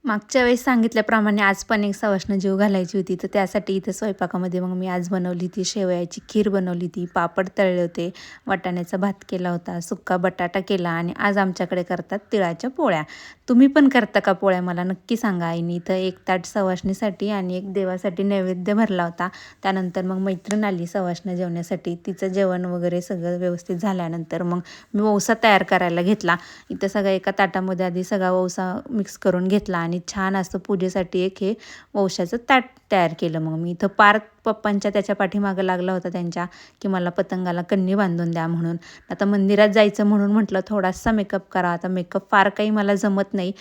मागच्या वेळेस सांगितल्याप्रमाणे आज पण एक सवाष्ण जेव घालायची होती, तर त्यासाठी इथं स्वयंपाकामध्ये मग मी आज बनवली ती शेवयाची खीर, बनवली ती पापड तळले होते, वाटाण्याचा भात केला होता, सुक्का बटाटा केला आणि आज आमच्याकडे करतात तिळाच्या पोळ्या. तुम्ही पण करता का पोळ्या? मला नक्की सांगा. आईने इथं एक ताट सवाष्णीसाठी आणि एक देवासाठी नैवेद्य भरला होता. त्यानंतर मग मैत्रीण आली सवाष्ण जेवण्यासाठी. तिचं जेवण वगैरे सगळं व्यवस्थित झाल्यानंतर मग मी वौसा तयार करायला घेतला. इथं सगळं एका ताटामध्ये आधी सगळा वौसा मिक्स करून घेतला आणि छान असं पूजेसाठी एक हे वौशाचं ताट तयार केलं. मग मी इथं पार पप्पांच्या त्याच्या पाठीमागं लागला होता त्यांच्या, की मला पतंगाला कण्णी बांधून द्या म्हणून. आता मंदिरात जायचं म्हणून म्हटलं थोडासा मेकअप करा. आता मेकअप फार काही मला जमत नाही.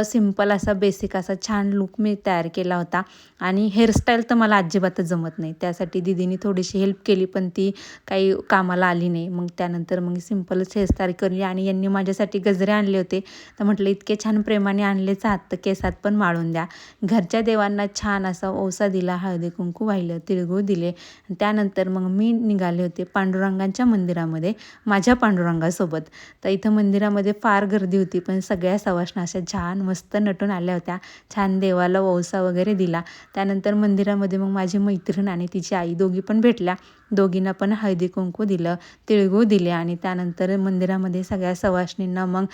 सिंपल असा बेसिक असा छान लूक मी तयार केला होता आणि हेअरस्टाईल तर मला अजिबातच जमत नाही. त्यासाठी दीदीने थोडीशी हेल्प केली, पण ती काही कामाला आली नाही. मग त्यानंतर मग सिंपलच हेअरस्टाईल केली आणि यांनी माझ्यासाठी गजरे आणले होते. तर म्हटलं इतके छान प्रेमाने आणलेच आहात तर केसात पण माळून द्या. घरच्या देवांना छान असा ओसा दिला, हळदी कुंकू वाहिलं, तिळगूळ दिले. त्यानंतर मग मी निघाले होते पांडुरंगांच्या मंदिरामध्ये माझ्या पांडुरंगासोबत. तर इथं मंदिरामध्ये फार गर्दी होती, पण सगळ्या सवाष्ण अशा छान मस्त नटून आल्या होत्या. छान देवाला ओसा वगैरे दिला. त्यानंतर मंदिरामध्ये मग माझी मैत्रीण आणि तिची आई दोघी पण भेटल्या. दोघींना पण हळदी कुंकू दिलं, तिळगूळ दिले आणि त्यानंतर मंदिरामध्ये सगळ्या सवाष्णींना मग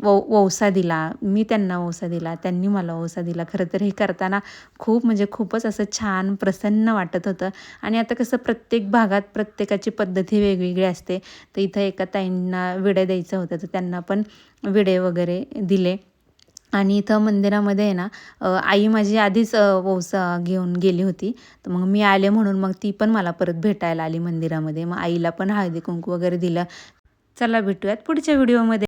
वौसा दिला. मी त्यांना वौसा दिला, त्यांनी मला वौसा दिला. खरं तर हे करताना म्हणजे खूपच असं छान प्रसन्न वाटत होतं. आणि आता कसं प्रत्येक भागात प्रत्येकाची पद्धती वेगवेगळी असते. तर इथं एका ताईंना विडे द्यायचं होतं, तर त्यांना पण विडे वगैरे दिले. आणि इथं मंदिरामध्ये आहे ना, आई माझी आधीच वौसा घेऊन गेली होती. तर मग मी आले म्हणून मग ती पण मला परत भेटायला आली मंदिरामध्ये. मग आईला पण हळदी कुंकू वगैरे दिलं. चला भेटूयात पुढच्या व्हिडिओमध्ये.